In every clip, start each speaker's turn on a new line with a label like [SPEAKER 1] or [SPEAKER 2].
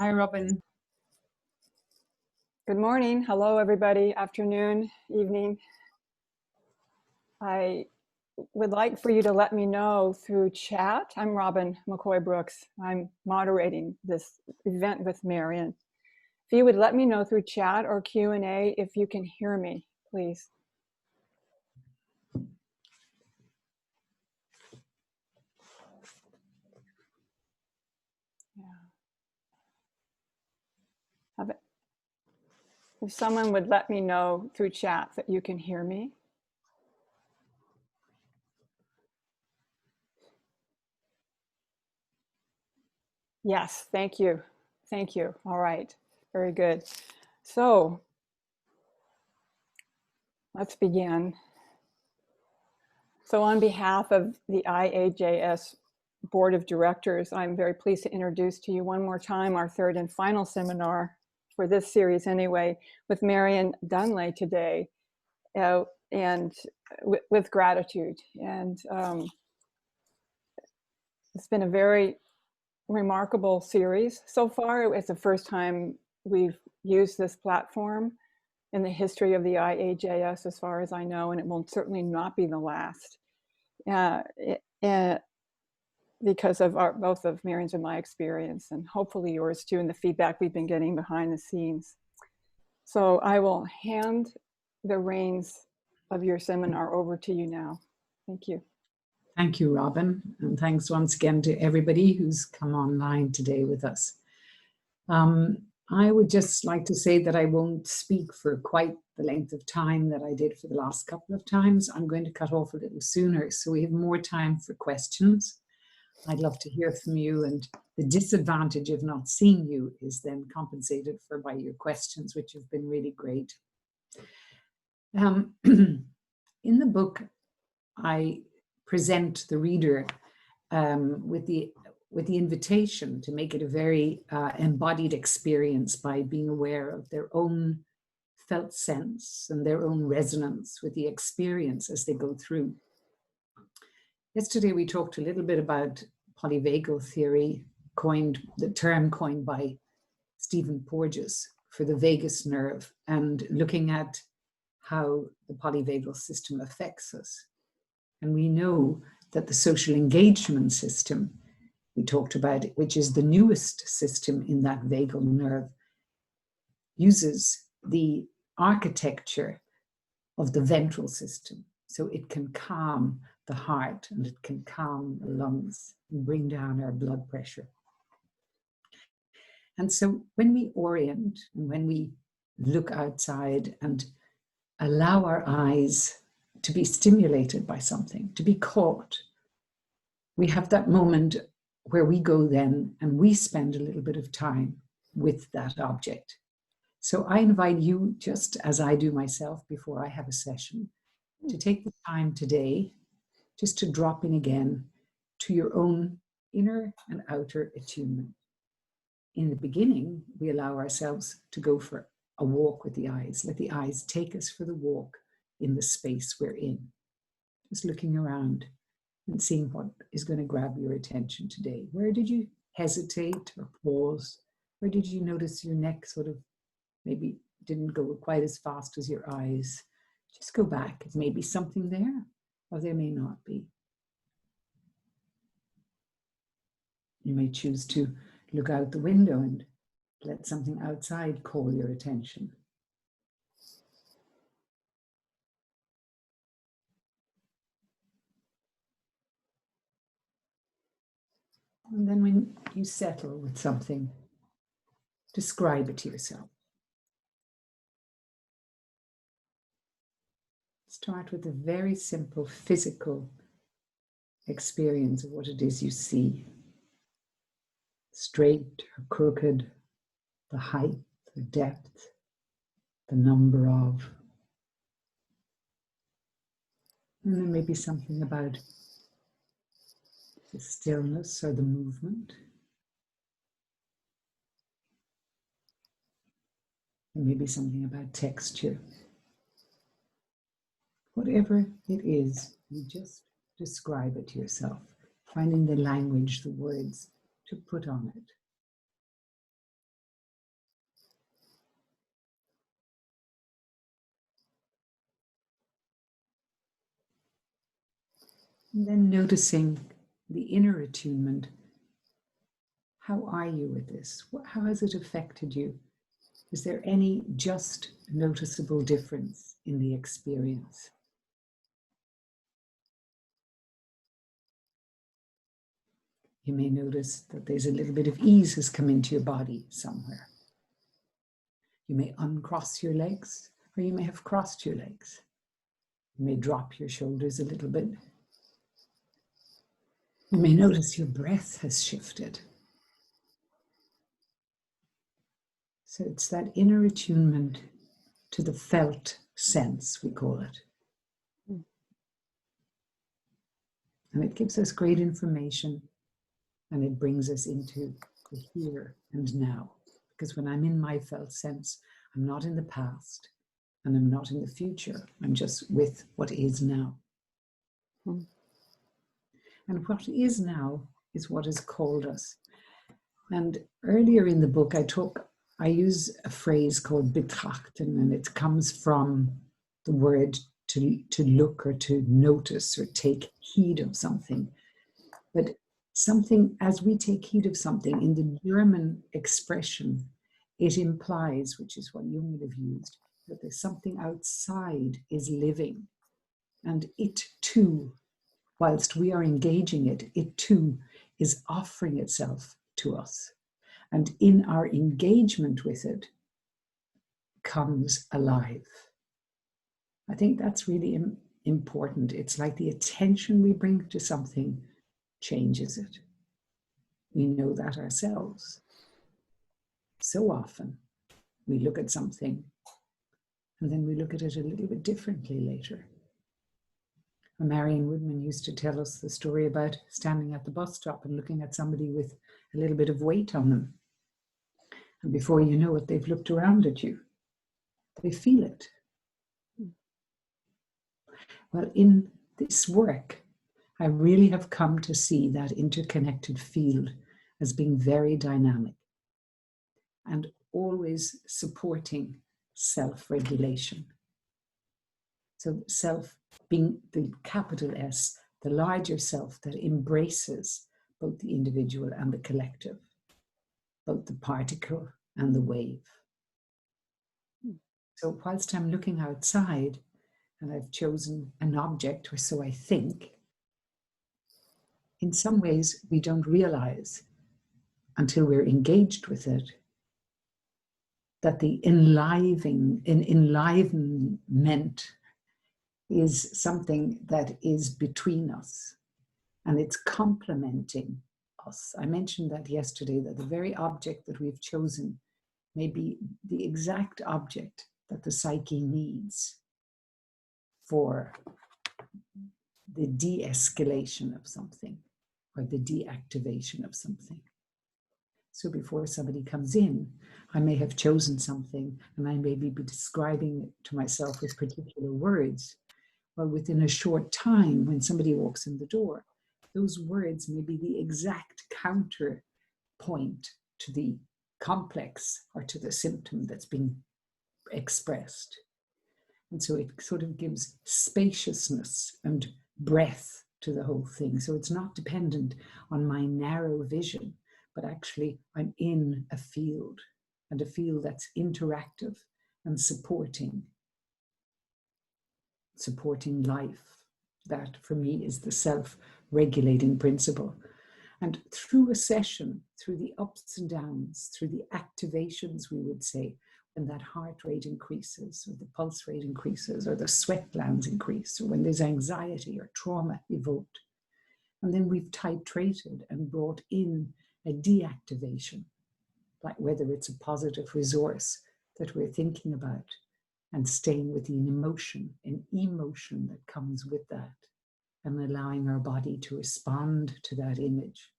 [SPEAKER 1] Hi, Robin.
[SPEAKER 2] Good morning. Hello, everybody. Afternoon, evening. I would like for you to let me know through chat. I'm Robin McCoy Brooks. I'm moderating this event with Marian. If you would let me know through chat or Q&A if you can hear me, please. If someone would let me know through chat that you can hear me. Yes, thank you. Thank you. All right, very good. So let's begin. So on behalf of the IAJS Board of Directors, I'm very pleased to introduce to you one more time our third and final seminar for this series anyway, with Marian Dunlea today, and with gratitude. And it's been a very remarkable series so far. It's the first time we've used this platform in the history of the IAJS, as far as I know, and it will certainly not be the last. Because of both of Marian's and my experience, and hopefully yours too, and the feedback we've been getting behind the scenes. So I will hand the reins of your seminar over to you now. Thank you.
[SPEAKER 1] Thank you, Robin. And thanks once again to everybody who's come online today with us. I would just like to say that I won't speak for quite the length of time that I did for the last couple of times. I'm going to cut off a little sooner so we have more time for questions. I'd love to hear from you, and the disadvantage of not seeing you is then compensated for by your questions, which have been really great. In the book, I present the reader with the invitation to make it a very embodied experience by being aware of their own felt sense and their own resonance with the experience as they go through. Yesterday, we talked a little bit about polyvagal theory, the term coined by Stephen Porges for the vagus nerve, and looking at how the polyvagal system affects us. And we know that the social engagement system we talked about, which is the newest system in that vagal nerve, uses the architecture of the ventral system. So it can calm the heart and it can calm the lungs and bring down our blood pressure. And so when we orient and when we look outside and allow our eyes to be stimulated by something, to be caught, we have that moment where we go then and we spend a little bit of time with that object. So I invite you, just as I do myself before I have a session, to take the time today just to drop in again to your own inner and outer attunement. In the beginning, we allow ourselves to go for a walk with the eyes. Let the eyes take us for the walk in the space we're in. Just looking around and seeing what is going to grab your attention today. Where did you hesitate or pause? Where did you notice your neck sort of maybe didn't go quite as fast as your eyes? Just go back. It may be something there, or there may not be. You may choose to look out the window and let something outside call your attention. And then when you settle with something, describe it to yourself. Start with a very simple physical experience of what it is you see. Straight or crooked, the height, the depth, the number of. And there may be something about the stillness or the movement. There may be something about texture. Whatever it is, you just describe it to yourself, finding the language, the words to put on it. And then noticing the inner attunement. How are you with this? How has it affected you? Is there any just noticeable difference in the experience? You may notice that there's a little bit of ease has come into your body somewhere. You may uncross your legs, or you may have crossed your legs. You may drop your shoulders a little bit. You may notice your breath has shifted. So it's that inner attunement to the felt sense, we call it. And it gives us great information, and it brings us into the here and now. Because when I'm in my felt sense, I'm not in the past and I'm not in the future. I'm just with what is now. And what is now is what has called us. And earlier in the book, I use a phrase called betrachten, and it comes from the word to look or to notice or take heed of something. But something, as we take heed of something, in the German expression, it implies, which is what Jung would have used, that there's something outside is living. And it too, whilst we are engaging it, it too is offering itself to us. And in our engagement with it, comes alive. I think that's really important. It's like the attention we bring to something changes it. We know that ourselves. So often we look at something and then we look at it a little bit differently later. Marian Woodman used to tell us the story about standing at the bus stop and looking at somebody with a little bit of weight on them. And before you know it, they've looked around at you. They feel it. Well, in this work, I really have come to see that interconnected field as being very dynamic and always supporting self-regulation. So self being the capital S, the larger self that embraces both the individual and the collective, both the particle and the wave. So whilst I'm looking outside and I've chosen an object, or so I think, in some ways we don't realize until we're engaged with it that the enlivenment is something that is between us and it's complementing us. I mentioned that yesterday, that the very object that we've chosen may be the exact object that the psyche needs for the de-escalation of something or the deactivation of something. So before somebody comes in, I may have chosen something and I may be describing it to myself with particular words. Well, within a short time, when somebody walks in the door, those words may be the exact counterpoint to the complex or to the symptom that's being expressed. And so it sort of gives spaciousness and breadth to the whole thing. So it's not dependent on my narrow vision, but actually I'm in a field, and a field that's interactive and supporting life. That for me is the self-regulating principle. And through a session, through the ups and downs, through the activations, we would say, when that heart rate increases, or the pulse rate increases, or the sweat glands increase, or when there's anxiety or trauma evoked. And then we've titrated and brought in a deactivation, like whether it's a positive resource that we're thinking about and staying with an emotion that comes with that, and allowing our body to respond to that image,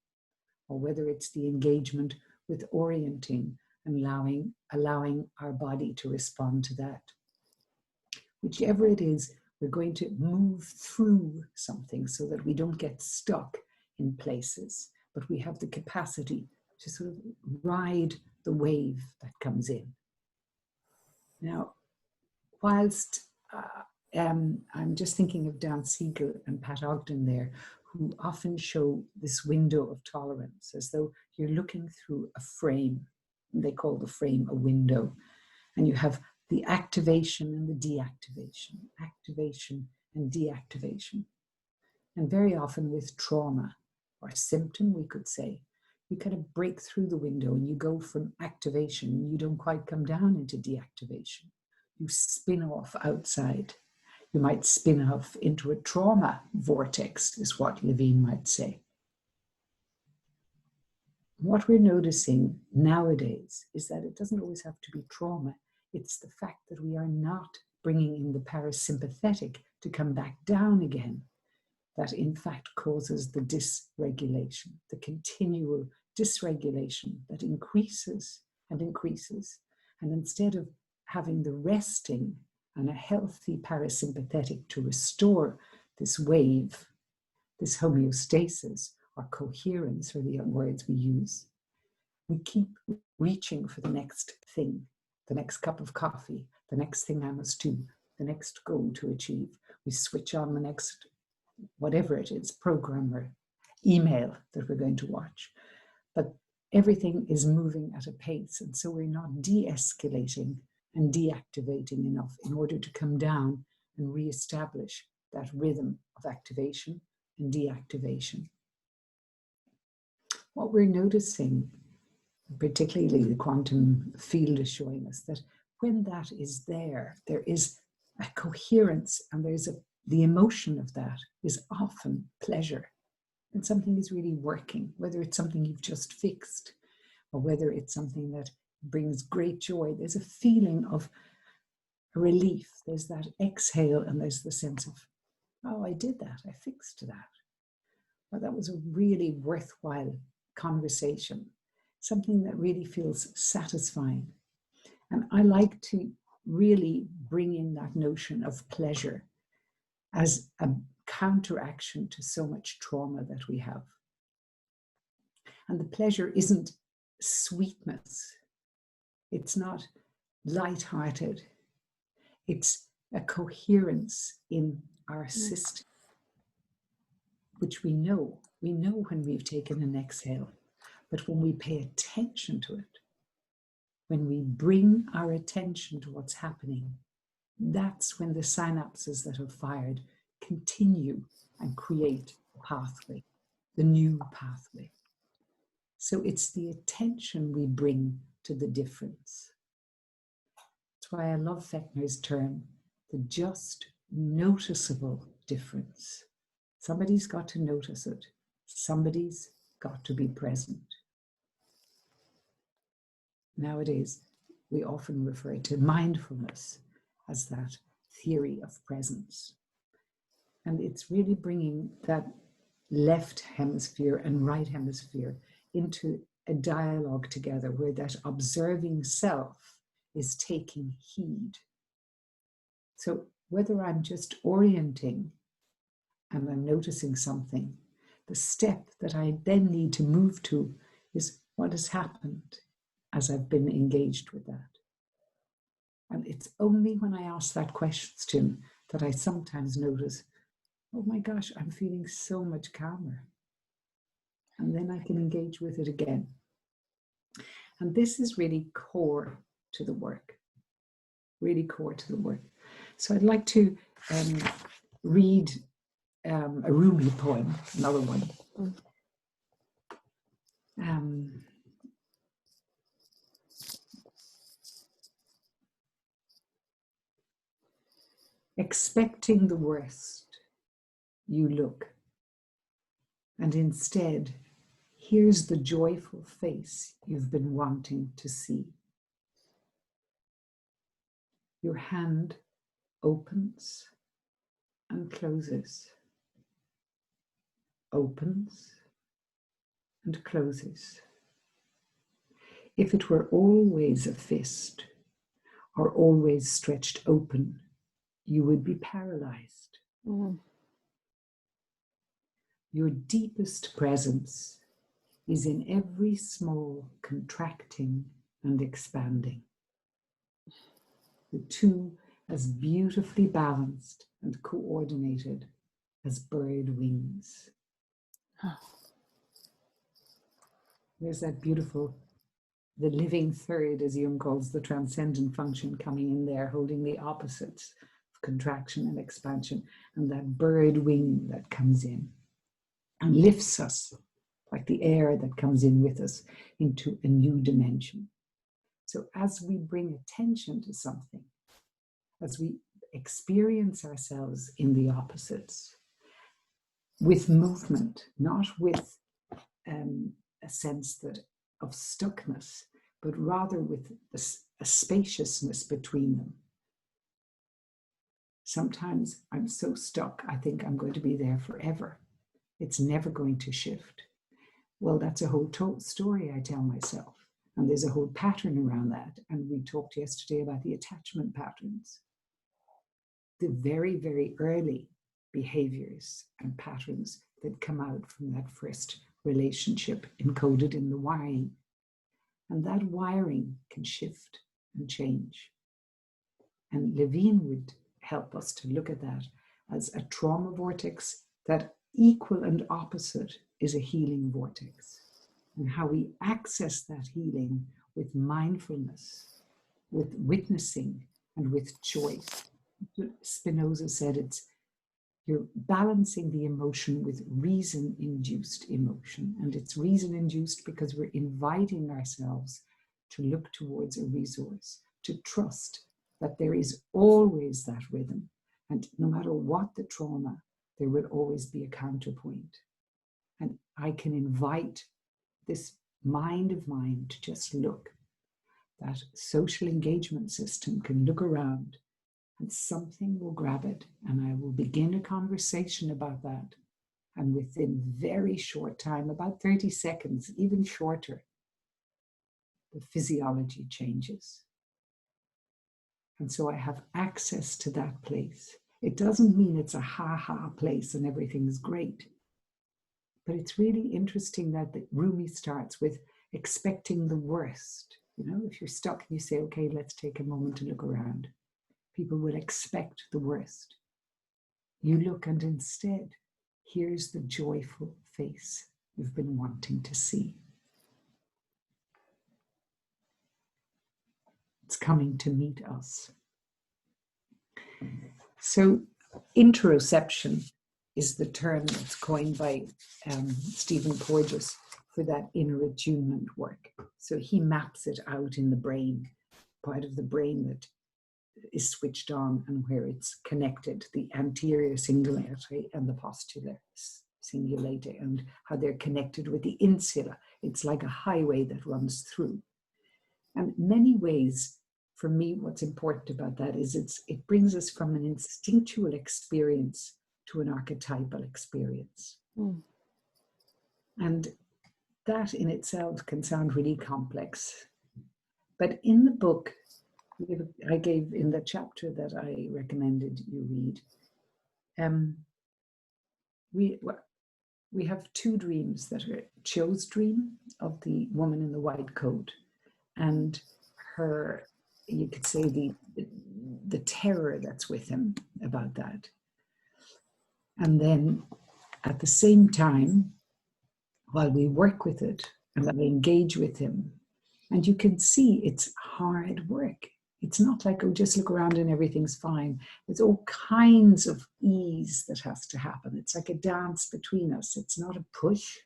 [SPEAKER 1] or whether it's the engagement with orienting and allowing our body to respond to that. Whichever it is, we're going to move through something so that we don't get stuck in places, but we have the capacity to sort of ride the wave that comes in. Now, whilst I'm just thinking of Dan Siegel and Pat Ogden there, who often show this window of tolerance as though you're looking through a frame. They call the frame a window. And you have the activation and the deactivation, activation and deactivation. And very often with trauma or symptom, we could say, you kind of break through the window and you go from activation and you don't quite come down into deactivation. You spin off outside. You might spin off into a trauma vortex, is what Levine might say. What we're noticing nowadays is that it doesn't always have to be trauma. It's the fact that we are not bringing in the parasympathetic to come back down again that in fact causes the dysregulation, the continual dysregulation that increases and increases. And instead of having the resting and a healthy parasympathetic to restore this wave, this homeostasis or coherence are the words we use, we keep reaching for the next thing, the next cup of coffee, the next thing I must do, the next goal to achieve. We switch on the next, whatever it is, program or email that we're going to watch. But everything is moving at a pace, and so we're not de-escalating and deactivating enough in order to come down and reestablish that rhythm of activation and deactivation. What we're noticing, particularly the quantum field is showing us that when that is there, there is a coherence and there's the emotion of that is often pleasure. And something is really working, whether it's something you've just fixed or whether it's something that brings great joy. There's a feeling of relief. There's that exhale and there's the sense of, oh, I did that. I fixed that. Well, that was a really worthwhile conversation, something that really feels satisfying. And I like to really bring in that notion of pleasure as a counteraction to so much trauma that we have. And the pleasure isn't sweetness. It's not lighthearted. It's a coherence in our system, which we know. We know when we've taken an exhale, but when we pay attention to it, when we bring our attention to what's happening, that's when the synapses that are fired continue and create a pathway, the new pathway. So it's the attention we bring to the difference. That's why I love Fechner's term, the just noticeable difference. Somebody's got to notice it. Somebody's got to be present. Nowadays, we often refer to mindfulness as that theory of presence. And it's really bringing that left hemisphere and right hemisphere into a dialogue together where that observing self is taking heed. So whether I'm just orienting and I'm noticing something, the step that I then need to move to is what has happened as I've been engaged with that. And it's only when I ask that question that I sometimes notice, oh my gosh, I'm feeling so much calmer. And then I can engage with it again. And this is really core to the work, really core to the work. So I'd like to read a Rumi poem, another one. Expecting the worst, you look, and instead, here's the joyful face you've been wanting to see. Your hand opens and closes, opens and closes. If it were always a fist or always stretched open, you would be paralyzed. Your deepest presence is in every small contracting and expanding. The two as beautifully balanced and coordinated as bird wings. There's that beautiful, the living third, as Jung calls the transcendent function, coming in there, holding the opposites of contraction and expansion, and that bird wing that comes in and lifts us, like the air that comes in with us, into a new dimension. So as we bring attention to something, as we experience ourselves in the opposites, with movement, not with a sense that of stuckness, but rather with a spaciousness between them. Sometimes I'm so stuck, I think I'm going to be there forever. It's never going to shift. Well, that's a whole story I tell myself. And there's a whole pattern around that. And we talked yesterday about the attachment patterns. The very, very early behaviors and patterns that come out from that first relationship encoded in the wiring. And that wiring can shift and change. And Levine would help us to look at that as a trauma vortex that equal and opposite is a healing vortex. And how we access that healing with mindfulness, with witnessing, and with choice. Spinoza said you're balancing the emotion with reason-induced emotion. And it's reason-induced because we're inviting ourselves to look towards a resource, to trust that there is always that rhythm. And no matter what the trauma, there will always be a counterpoint. And I can invite this mind of mine to just look. That social engagement system can look around and something will grab it, and I will begin a conversation about that. And within very short time, about 30 seconds, even shorter, the physiology changes. And so I have access to that place. It doesn't mean it's a ha-ha place and everything's great. But it's really interesting that Rumi starts with expecting the worst. You know, if you're stuck and you say, okay, let's take a moment to look around. People will expect the worst. You look and instead, here's the joyful face you've been wanting to see. It's coming to meet us. So interoception is the term that's coined by Stephen Porges for that inner attunement work. So he maps it out in the brain, part of the brain that is switched on and where it's connected, the anterior cingulate and the postular cingulate, and how they're connected with the insula. It's like a highway that runs through. And many ways, for me, what's important about that is it brings us from an instinctual experience to an archetypal experience. Mm. And that in itself can sound really complex. But in the book, I gave in the chapter that I recommended you read, we have two dreams that are Cho's dream of the woman in the white coat and her, you could say the terror that's with him about that. And then at the same time, while we work with it and I engage with him, and you can see it's hard work. It's not like, oh, just look around and everything's fine. There's all kinds of ease that has to happen. It's like a dance between us. It's not a push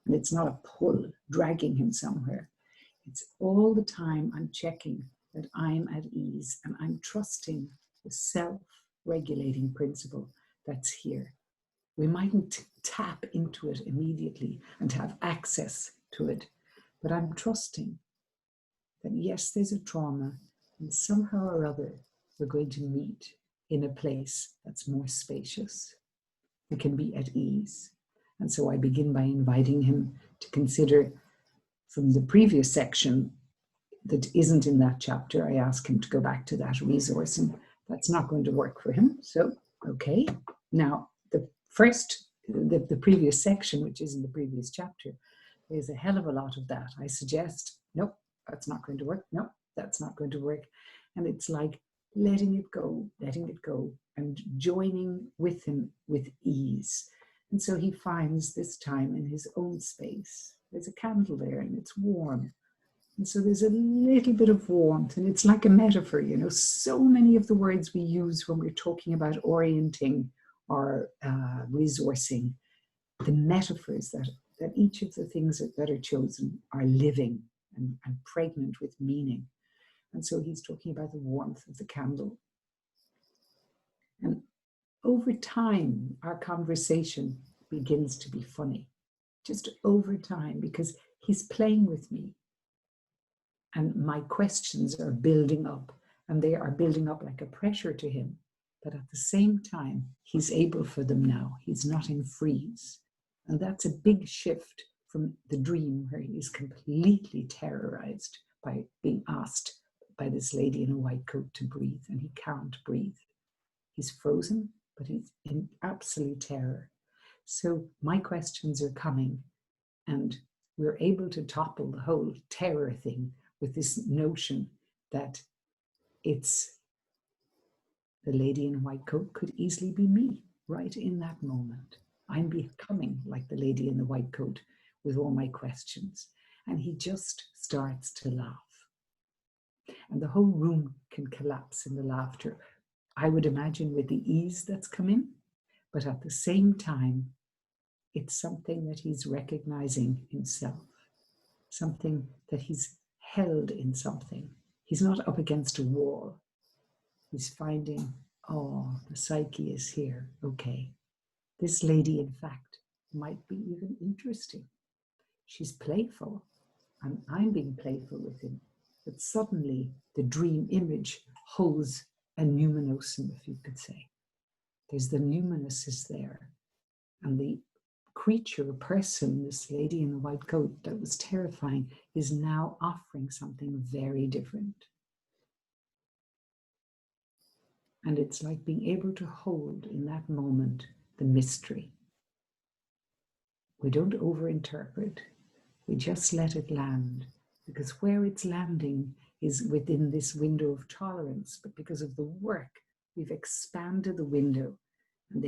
[SPEAKER 1] and it's not a pull, dragging him somewhere. It's all the time I'm checking that I'm at ease and I'm trusting the self-regulating principle that's here. We mightn't tap into it immediately and have access to it, but I'm trusting that yes, there's a trauma, and somehow or other, we're going to meet in a place that's more spacious. We can be at ease. And so I begin by inviting him to consider from the previous section that isn't in that chapter. I ask him to go back to that resource, and that's not going to work for him. So, okay. Now, the previous section, which is in the previous chapter, there's a hell of a lot of that. I suggest, nope, that's not going to work. Nope, that's not going to work. And it's like letting it go, and joining with him with ease. And so he finds this time in his own space. There's a candle there and it's warm. And so there's a little bit of warmth, and it's like a metaphor, you know, so many of the words we use when we're talking about orienting or resourcing, the metaphors that each of the things that are chosen are living and pregnant with meaning. And so he's talking about the warmth of the candle. And over time, our conversation begins to be funny, just over time, because he's playing with me. And my questions are building up, and they are building up like a pressure to him. But at the same time, he's able for them now. He's not in freeze. And that's a big shift from the dream where he's completely terrorized by being asked by this lady in a white coat to breathe, and he can't breathe. He's frozen, but he's in absolute terror. So my questions are coming, and we're able to topple the whole terror thing with this notion that it's the lady in a white coat could easily be me right in that moment. I'm becoming like the lady in the white coat with all my questions. And he just starts to laugh. And the whole room can collapse in the laughter, I would imagine, with the ease that's come in. But at the same time, it's something that he's recognizing himself, something that he's held in something. He's not up against a wall. He's finding, oh, the psyche is here. Okay. This lady, in fact, might be even interesting. She's playful, and I'm being playful with him. But suddenly, the dream image holds a numinosum, if you could say. There's the numinous is there. And the creature, person, this lady in the white coat that was terrifying, is now offering something very different. And it's like being able to hold in that moment the mystery. We don't overinterpret. We just let it land, because where it's landing is within this window of tolerance. But because of the work, we've expanded the window, and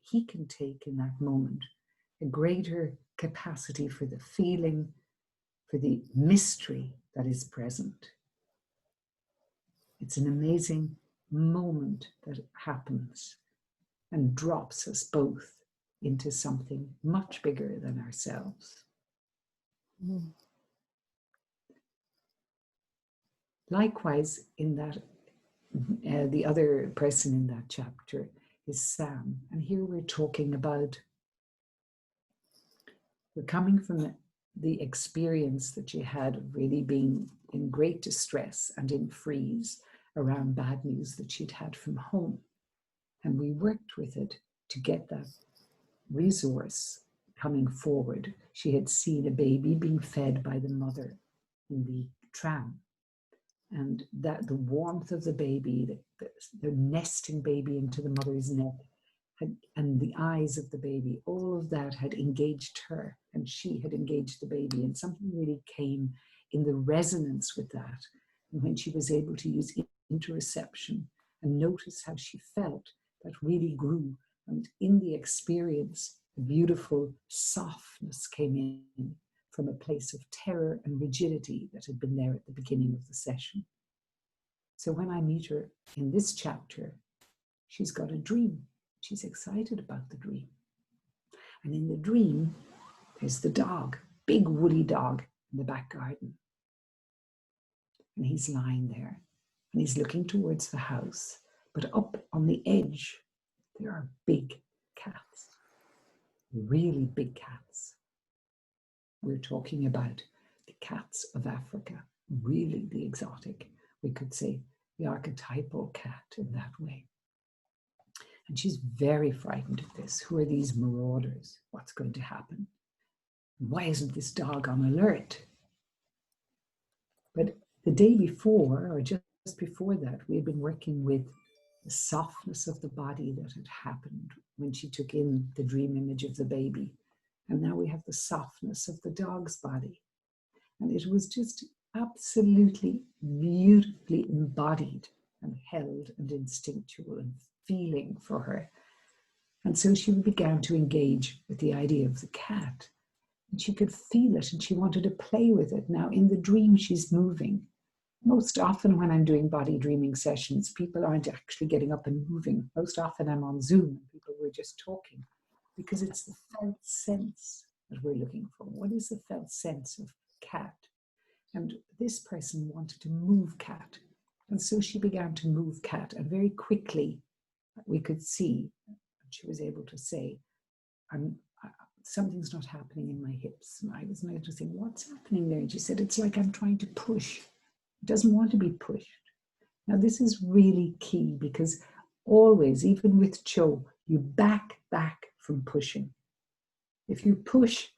[SPEAKER 1] he can take in that moment a greater capacity for the feeling, for the mystery that is present. It's an amazing moment that happens and drops us both into something much bigger than ourselves. Mm. Likewise, in that, the other person in that chapter is Sam. And here we're talking about, we're coming from the experience that she had of really being in great distress and in freeze around bad news that she'd had from home. And we worked with it to get that resource coming forward. She had seen a baby being fed by the mother in the tram. And that the warmth of the baby, the nesting baby into the mother's neck, and the eyes of the baby, all of that had engaged her, and she had engaged the baby, and something really came in the resonance with that. And when she was able to use interoception and notice how she felt, that really grew. And in the experience, the beautiful softness came in from a place of terror and rigidity that had been there at the beginning of the session. So when I meet her in this chapter, she's got a dream. She's excited about the dream. And in the dream, there's the dog, big woolly dog in the back garden. And he's lying there, and he's looking towards the house. But up on the edge, there are big cats, really big cats. We're talking about the cats of Africa, really the exotic. We could say the archetypal cat in that way. And she's very frightened of this. Who are these marauders? What's going to happen? Why isn't this dog on alert? But the day before, or just before that, we had been working with the softness of the body that had happened when she took in the dream image of the baby. And now we have the softness of the dog's body. And it was just absolutely beautifully embodied and held and instinctual and feeling for her. And so she began to engage with the idea of the cat. And she could feel it and she wanted to play with it. Now, in the dream, she's moving. Most often when I'm doing body dreaming sessions, people aren't actually getting up and moving. Most often I'm on Zoom and people were just talking, because it's the felt sense that we're looking for. What is the felt sense of cat? And this person wanted to move cat. And so she began to move cat. And very quickly we could see, she was able to say, something's not happening in my hips. And I was noticing, what's happening there? And she said, it's like I'm trying to push. It doesn't want to be pushed. Now, this is really key, because always, even with Cho, you back from pushing. If you push,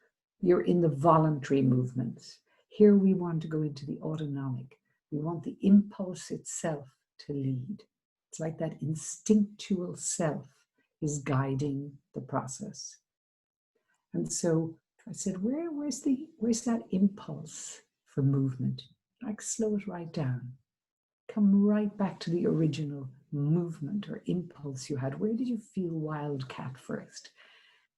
[SPEAKER 1] you're in the voluntary movements. Here we want to go into the autonomic. We want the impulse itself to lead. It's like that instinctual self is guiding the process. And so I said, where's that impulse for movement? Like, slow it right down. Come right back to the original movement or impulse you had. Where did you feel wildcat first?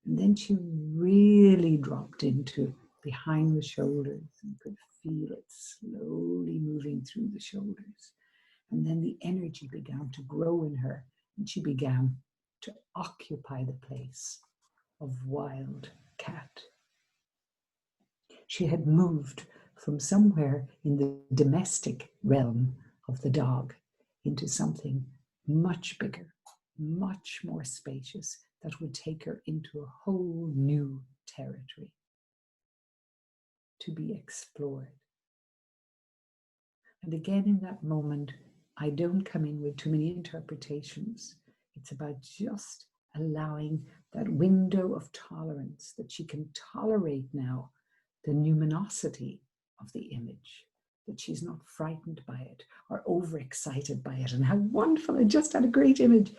[SPEAKER 1] And then she really dropped into behind the shoulders and could feel it slowly moving through the shoulders. And then the energy began to grow in her, and she began to occupy the place of wild cat. She had moved from somewhere in the domestic realm of the dog into something much bigger, much more spacious, that would take her into a whole new territory to be explored. And again, in that moment, I don't come in with too many interpretations. It's about just allowing that window of tolerance, that she can tolerate now the numinosity of the image, that she's not frightened by it or overexcited by it. And how wonderful, I just had a great image.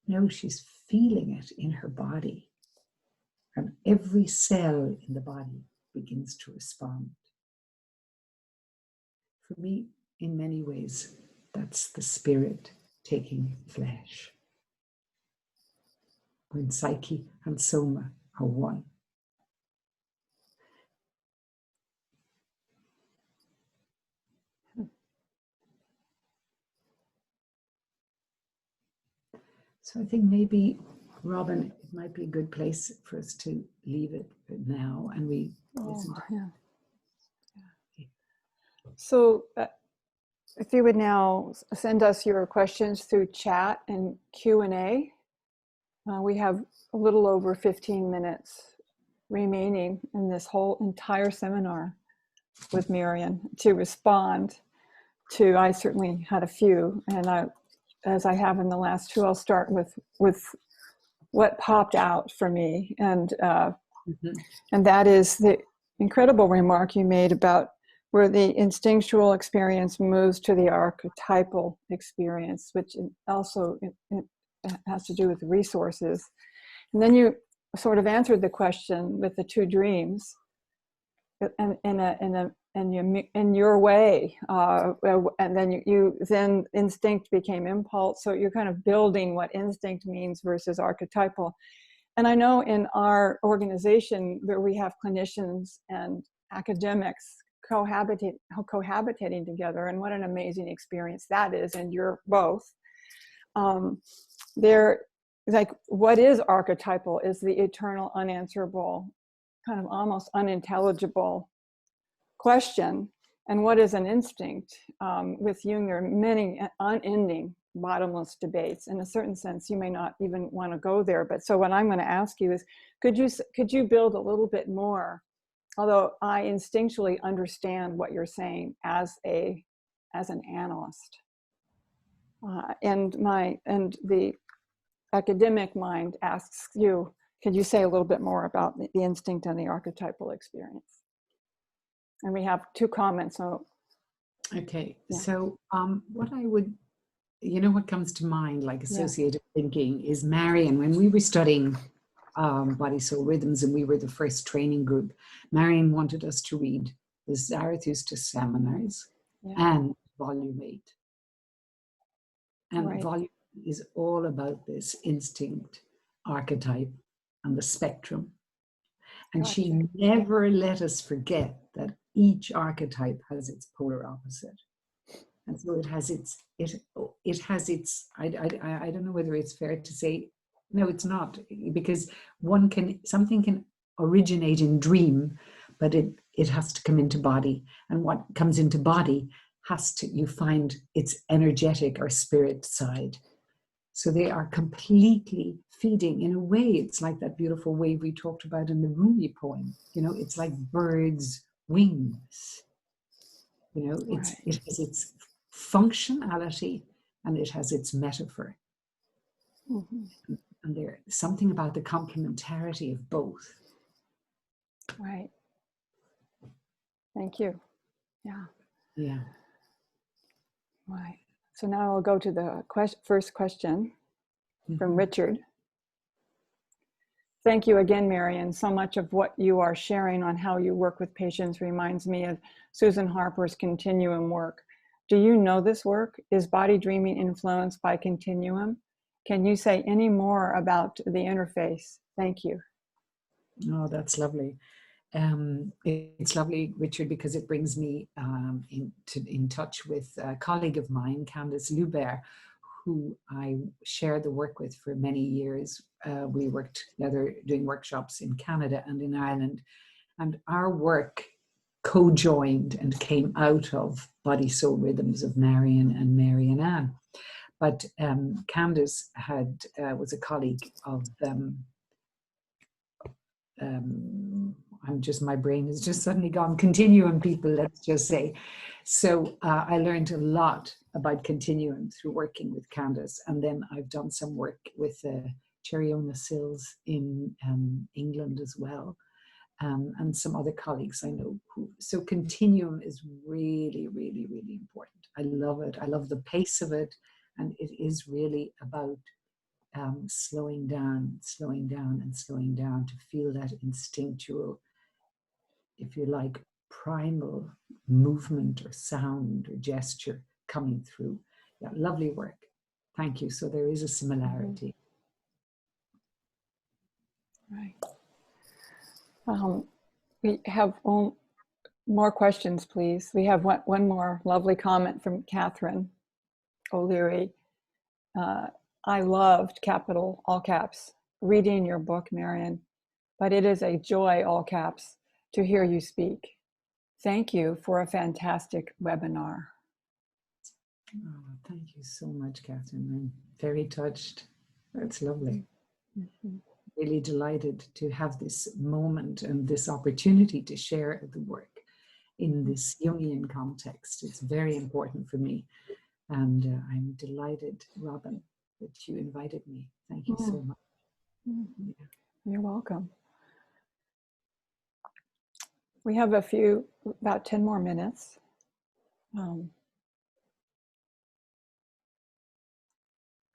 [SPEAKER 1] No, she's feeling it in her body. And every cell in the body begins to respond. For me, in many ways, that's the spirit taking flesh. When psyche and soma are one. So I think maybe, Robin, it might be a good place for us to leave it now, and we listen to.
[SPEAKER 2] Yeah. So if you would now send us your questions through chat and Q&A. We have a little over 15 minutes remaining in this whole entire seminar with Marian to respond to. I certainly had a few, and as I have in the last two, I'll start with what popped out for me, and that is the incredible remark you made about where the instinctual experience moves to the archetypal experience, which also it has to do with resources. And then you sort of answered the question with the two dreams, and in your way, and then then instinct became impulse. So you're kind of building what instinct means versus archetypal. And I know in our organization where we have clinicians and academics cohabitating together, and what an amazing experience that is, and you're both. They're like, what is archetypal is the eternal, unanswerable, kind of almost unintelligible question. And what is an instinct? With Jung, there are many unending, bottomless debates. In a certain sense, you may not even want to go there. But so what I'm going to ask you is, could you build a little bit more? Although I instinctually understand what you're saying as an analyst, and the academic mind asks you, could you say a little bit more about the instinct and the archetypal experience? And we have two comments. So,
[SPEAKER 1] okay. Yeah. So what I would, what comes to mind, like associative thinking, is Marian. When we were studying Body Soul Rhythms, and we were the first training group, Marian wanted us to read the Zarathustra Seminars and Volume 8. And
[SPEAKER 2] Right.
[SPEAKER 1] volume is all about this instinct, archetype, and the spectrum. And
[SPEAKER 2] Gotcha.
[SPEAKER 1] she never let us forget that each archetype has its polar opposite. And so it has its, I don't know whether it's fair to say, no, it's not, because something can originate in dream, but it has to come into body. And what comes into body you find its energetic or spirit side. So they are completely feeding. In a way, it's like that beautiful wave we talked about in the Rumi poem. It's like birds' wings.
[SPEAKER 2] Right.
[SPEAKER 1] It has its functionality and it has its metaphor.
[SPEAKER 2] Mm-hmm.
[SPEAKER 1] And there's something about the complementarity of both.
[SPEAKER 2] Right. Thank you. Yeah.
[SPEAKER 1] Yeah.
[SPEAKER 2] Right. So now I'll go to the first question from Richard. Thank you again, Marian. So much of what you are sharing on how you work with patients reminds me of Susan Harper's continuum work. Do you know this work? Is Bodydreaming influenced by continuum? Can you say any more about the interface? Thank you.
[SPEAKER 1] Oh, that's lovely. It's lovely, Richard, because it brings me in touch with a colleague of mine, Candice Lubert, who I shared the work with for many years. We worked together doing workshops in Canada and in Ireland, and our work co-joined and came out of Body Soul Rhythms of Marian and Marian Ann. But Candice was a colleague of my brain has just suddenly gone continuum people, let's just say. So I learned a lot about continuum through working with Candice. And then I've done some work with Cheriona Sills in England as well. And some other colleagues I know. So continuum is really, really, really important. I love it. I love the pace of it. And it is really about slowing down, and slowing down to feel that instinctual, if you like, primal movement or sound or gesture coming through. Yeah, lovely work. Thank you. So there is a similarity.
[SPEAKER 2] Right. We have more questions, please. We have one more lovely comment from Catherine O'Leary. I loved, capital, all caps, reading your book, Marian, but it is a joy, all caps, to hear you speak. Thank you for a fantastic webinar.
[SPEAKER 1] Oh, thank you so much, Catherine. I'm very touched. That's lovely. Mm-hmm. Really delighted to have this moment and this opportunity to share the work in this Jungian context. It's very important for me. And I'm delighted, Robin, that you invited me. Thank you so much.
[SPEAKER 2] Mm-hmm. Yeah. You're welcome. We have about 10 more minutes.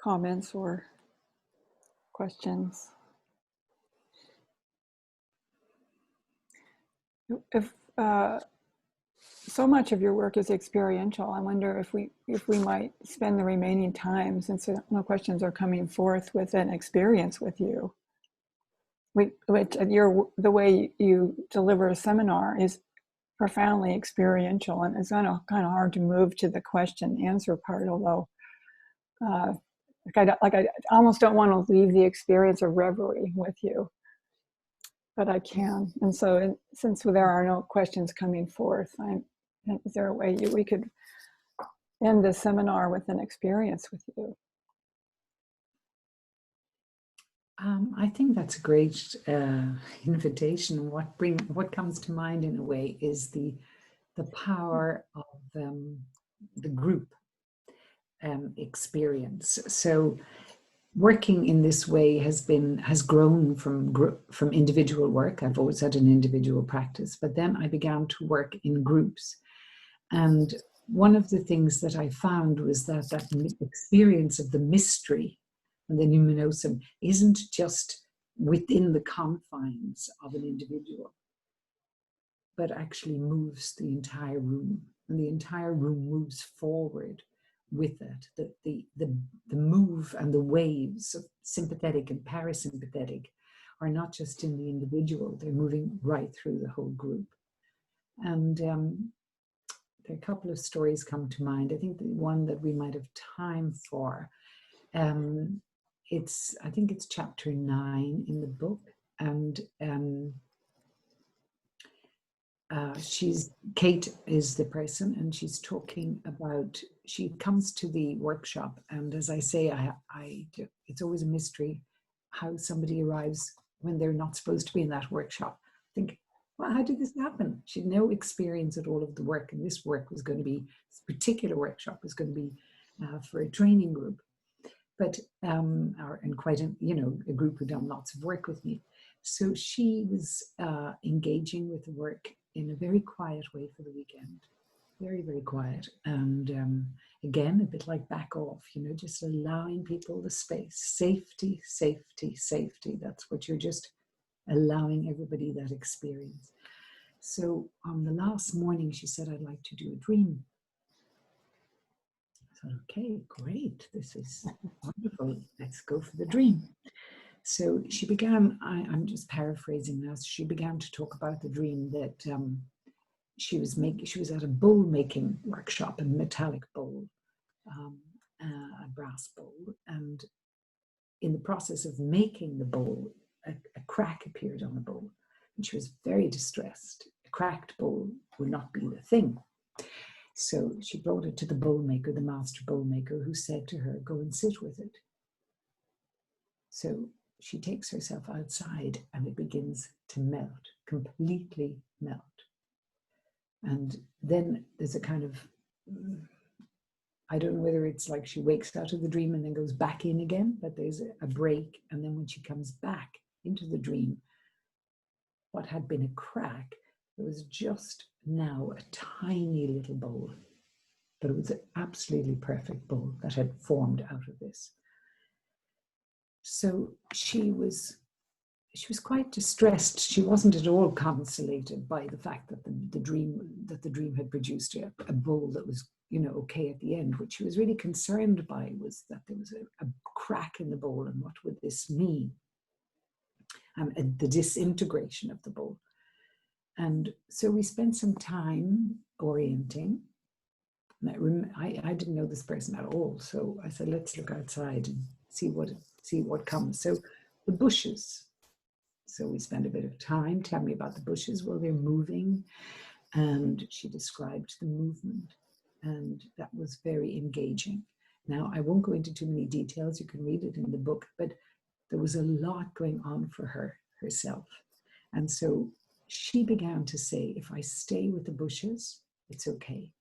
[SPEAKER 2] Comments or questions? If so much of your work is experiential, I wonder if we might spend the remaining time, since no questions are coming forth, with an experience with you. The way you deliver a seminar is profoundly experiential, and it's kind of hard to move to the question answer part, although I almost don't want to leave the experience of reverie with you, but I can. And so since there are no questions coming forth, is there a way we could end the seminar with an experience with you?
[SPEAKER 1] I think that's a great invitation. What comes to mind in a way is the power of the group experience. So working in this way has grown from individual work. I've always had an individual practice, but then I began to work in groups. And one of the things that I found was that experience of the mystery and the numinosum isn't just within the confines of an individual, but actually moves the entire room. And the entire room moves forward with that, the move and the waves of sympathetic and parasympathetic are not just in the individual, they're moving right through the whole group. And there are a couple of stories come to mind. I think the one that we might have time for, I think it's chapter 9 in the book, and Kate is the person, and she's talking about, she comes to the workshop, and as I say, it's always a mystery how somebody arrives when they're not supposed to be in that workshop. I think, well, how did this happen? She had no experience at all of the work, and this work was going to be, this particular workshop was going to be for a training group, but and quite a group who'd done lots of work with me. So she was engaging with the work in a very quiet way for the weekend, very, very quiet. And again, a bit like back off, just allowing people the space, safety, safety, safety. That's what you're just allowing everybody that experience. So on the last morning, she said, I'd like to do a dream. I thought, okay, great. This is wonderful. Let's go for the dream. So she began, I'm just paraphrasing now, she began to talk about the dream that she was at a bowl making workshop, a metallic bowl, a brass bowl, and in the process of making the bowl, a crack appeared on the bowl, and she was very distressed. A cracked bowl would not be the thing. So she brought it to the bowl maker, the master bowl maker, who said to her, go and sit with it. So she takes herself outside and it begins to melt, completely melt. And then there's a kind of, I don't know whether it's like she wakes out of the dream and then goes back in again, but there's a break. And then when she comes back into the dream, what had been a crack, it was just now a tiny little bowl, but it was an absolutely perfect bowl that had formed out of this. So she was quite distressed. She wasn't at all consolated by the fact that the dream had produced a bowl that was, okay at the end. What she was really concerned by was that there was a crack in the bowl, and what would this mean? And the disintegration of the bowl. And so we spent some time orienting. I didn't know this person at all, so I said, let's look outside and see what comes. So the bushes. So we spent a bit of time. Tell me about the bushes. Well, they're moving, and she described the movement, and that was very engaging. Now, I won't go into too many details. You can read it in the book, but there was a lot going on for herself. And so she began to say, if I stay with the bushes, it's okay.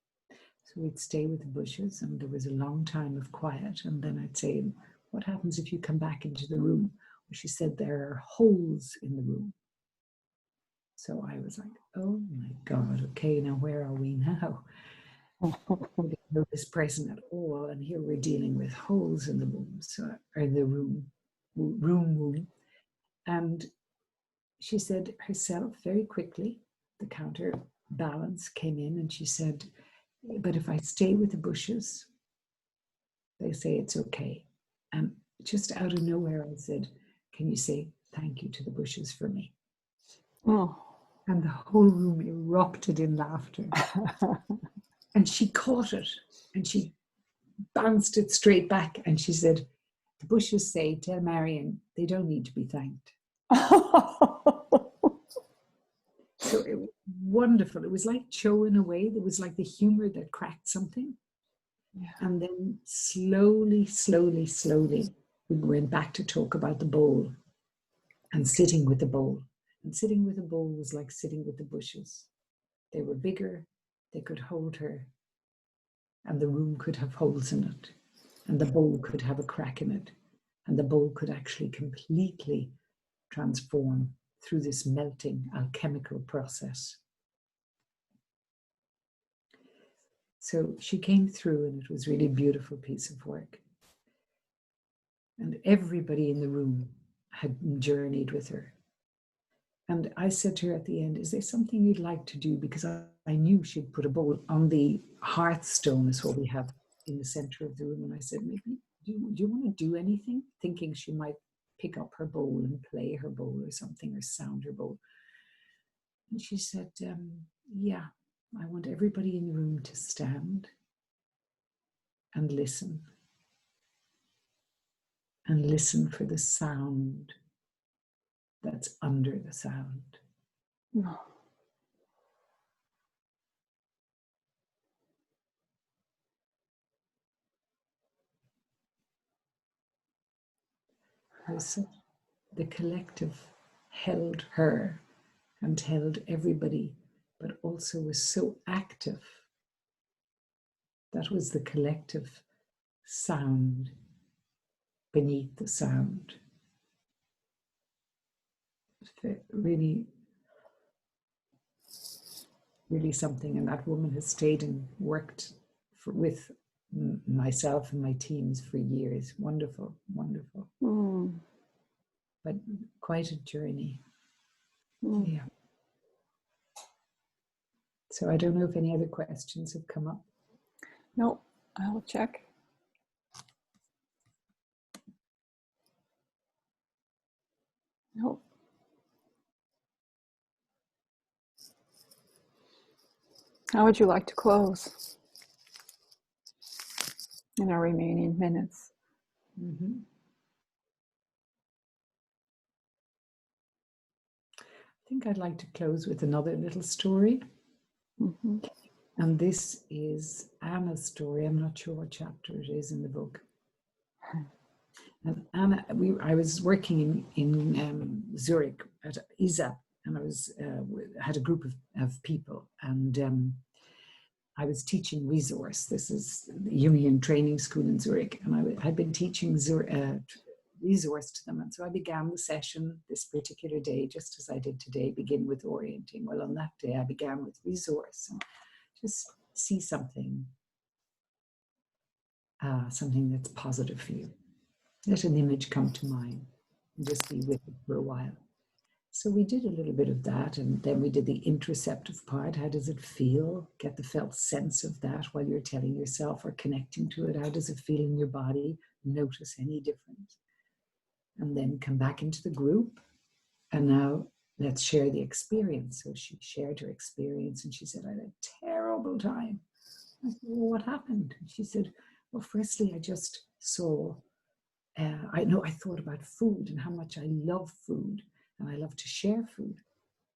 [SPEAKER 1] So we'd stay with the bushes, and there was a long time of quiet. And then I'd say, what happens if you come back into the room? Well, she said, there are holes in the room. So I was like, oh my God, okay, now where are we now? I didn't know this person at all. And here we're dealing with holes in the room, or in the room. And she said herself very quickly, the counterbalance came in, and she said, but if I stay with the bushes, they say it's okay. And just out of nowhere, I said, can you say thank you to the bushes for me?
[SPEAKER 2] Oh.
[SPEAKER 1] And the whole room erupted in laughter. And she caught it, and she bounced it straight back, and she said, the bushes say, tell Marian, they don't need to be thanked. So it was wonderful. It was like Cho in a way. There was like the humor that cracked something. Yeah. And then slowly, we went back to talk about the bowl and sitting with the bowl. And sitting with the bowl was like sitting with the bushes. They were bigger, they could hold her, and the room could have holes in it, and the bowl could have a crack in it, and the bowl could actually completely transform through this melting alchemical process. So she came through, and it was really a beautiful piece of work. And everybody in the room had journeyed with her. And I said to her at the end, is there something you'd like to do? Because I knew she'd put a bowl on the hearthstone, is what we have in the center of the room, and I said, maybe, do you want to do anything? Thinking she might pick up her bowl and play her bowl or something, or sound her bowl. And she said, yeah, I want everybody in the room to stand and listen. And listen for the sound that's under the sound.
[SPEAKER 2] No.
[SPEAKER 1] The collective held her and held everybody, but also was so active. That was the collective sound beneath the sound. Really, really something. And that woman has stayed and worked with myself and my teams for years. Wonderful, wonderful. But quite a journey. Yeah. So I don't know if any other questions have come up.
[SPEAKER 2] No, I'll check. Nope. How would you like to close in our remaining minutes?
[SPEAKER 1] Mm-hmm. I think I'd like to close with another little story.
[SPEAKER 2] Mm-hmm.
[SPEAKER 1] And this is Anna's story. I'm not sure what chapter it is in the book. And Anna, I was working in Zurich at ISA, and I was had a group of people, and I was teaching resource. This is the Jungian training school in Zurich, and I had been teaching resource to them. And so I began the session this particular day, just as I did today, begin with orienting. Well, on that day, I began with resource. And just see something that's positive for you. Let an image come to mind and just be with it for a while. So we did a little bit of that, and then we did the interoceptive part. How does it feel? Get the felt sense of that while you're telling yourself or connecting to it. How does it feel in your body? Notice any difference. And then come back into the group. And now let's share the experience. So she shared her experience, and she said, I had a terrible time. I said, well, what happened? And she said, well, firstly, I just saw, I thought about food and how much I love food, and I love to share food.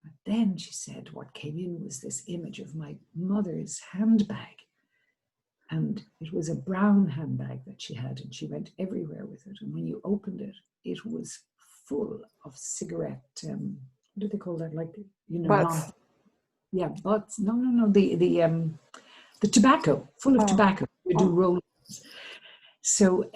[SPEAKER 1] But then she said, what came in was this image of my mother's handbag. And it was a brown handbag that she had, and she went everywhere with it. And when you opened it, it was full of cigarette, what do they call that? Like,
[SPEAKER 2] Butts.
[SPEAKER 1] Butts. No. The tobacco, full of tobacco. We do roll. So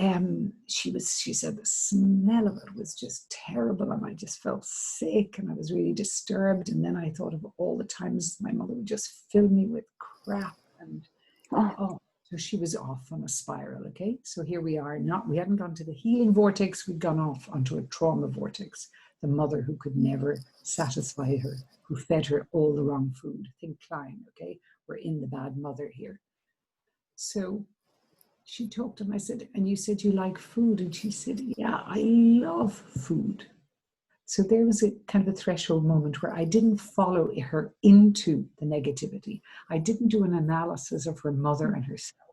[SPEAKER 1] she said the smell of it was just terrible, and I just felt sick, and I was really disturbed. And then I thought of all the times my mother would just fill me with crap, and so she was off on a spiral. Okay, so here we are. We hadn't gone to the healing vortex; we'd gone off onto a trauma vortex. The mother who could never satisfy her, who fed her all the wrong food. Think Klein. Okay, we're in the bad mother here. So she talked to him. I said, and you said you like food? And she said, yeah, I love food. So there was a kind of a threshold moment where I didn't follow her into the negativity. I didn't do an analysis of her mother and herself.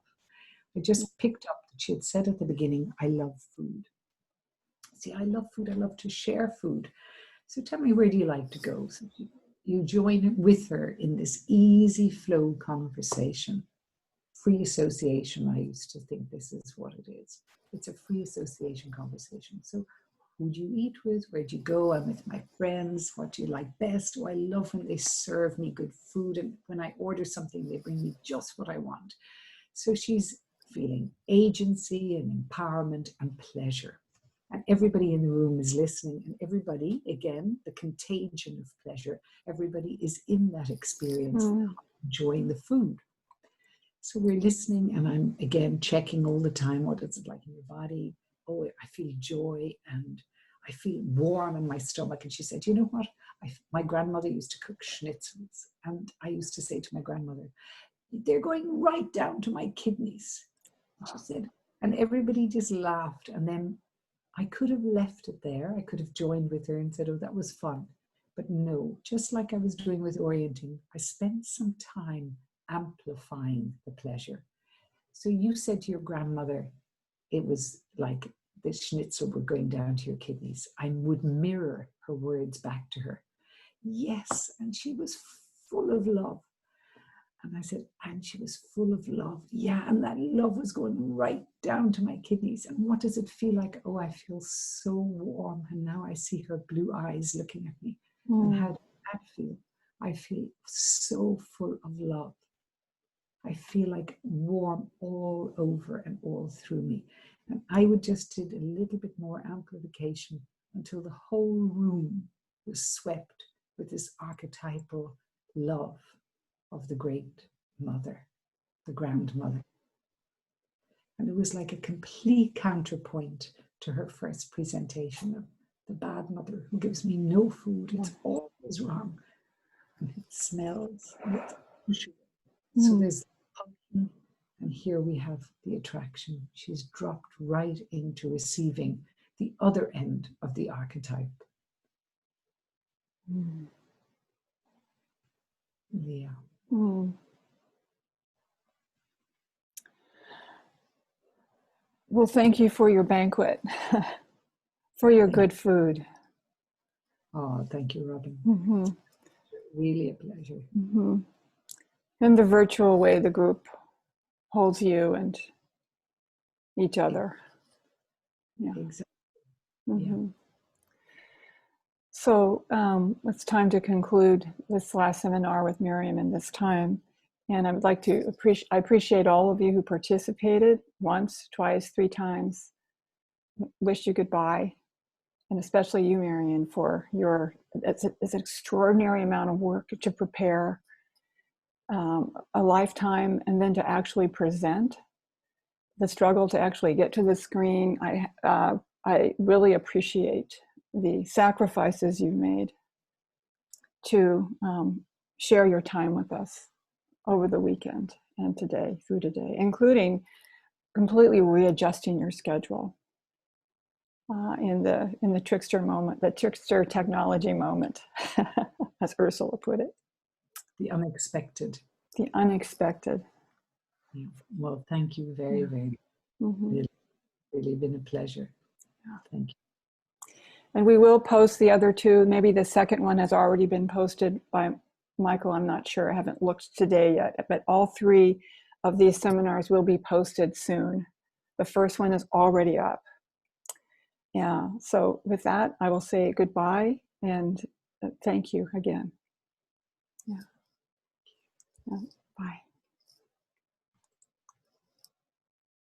[SPEAKER 1] I just picked up that she had said at the beginning, I love food. See, I love food. I love to share food. So tell me, where do you like to go? So you join with her in this easy flow conversation. Free association, I used to think this is what it is. It's a free association conversation. So who do you eat with? Where do you go? I'm with my friends. What do you like best? Oh, I love when they serve me good food. And when I order something, they bring me just what I want. So she's feeling agency and empowerment and pleasure. And everybody in the room is listening. And everybody, again, the contagion of pleasure, everybody is in that experience, enjoying the food. So we're listening, and I'm, again, checking all the time, what is it like in your body? Oh, I feel joy, and I feel warm in my stomach. And she said, you know what? My grandmother used to cook schnitzels, and I used to say to my grandmother, they're going right down to my kidneys. She said, and everybody just laughed. And then I could have left it there. I could have joined with her and said, oh, that was fun. But no, just like I was doing with orienting, I spent some time amplifying the pleasure. So you said to your grandmother, it was like the schnitzel were going down to your kidneys. I would mirror her words back to her. Yes, and she was full of love. And I said, and she was full of love. Yeah, and that love was going right down to my kidneys. And what does it feel like? Oh, I feel so warm. And now I see her blue eyes looking at me. And how does that feel? I feel so full of love. I feel like warm all over and all through me. And I would just did a little bit more amplification until the whole room was swept with this archetypal love of the great mother, the grandmother. And it was like a complete counterpoint to her first presentation of the bad mother who gives me no food. It's always wrong. And it smells. And it's so there's the pumpkin, and here we have the attraction. She's dropped right into receiving the other end of the archetype. Yeah.
[SPEAKER 2] Well, thank you for your banquet, for your good food.
[SPEAKER 1] Oh, thank you, Robin. Really a pleasure.
[SPEAKER 2] And the virtual way the group holds you and each other. Yeah.
[SPEAKER 1] Exactly.
[SPEAKER 2] So it's time to conclude this last seminar with Miriam in this time. And I would like to appreciate all of you who participated once, twice, 3 times. Wish you goodbye. And especially you, Marian, for it's an extraordinary amount of work to prepare a lifetime and then to actually present. The struggle to actually get to the screen. I really appreciate the sacrifices you've made to share your time with us over the weekend and today, through today, including completely readjusting your schedule in the trickster moment, the trickster technology moment, as Ursula put it.
[SPEAKER 1] The unexpected.
[SPEAKER 2] The unexpected.
[SPEAKER 1] Yeah. Well, thank you very, very. Really been a pleasure. Thank you.
[SPEAKER 2] And we will post the other 2. Maybe the second one has already been posted by Michael. I'm not sure. I haven't looked today yet. But all 3 of these seminars will be posted soon. The first one is already up. Yeah. So with that, I will say goodbye and thank you again. Yeah.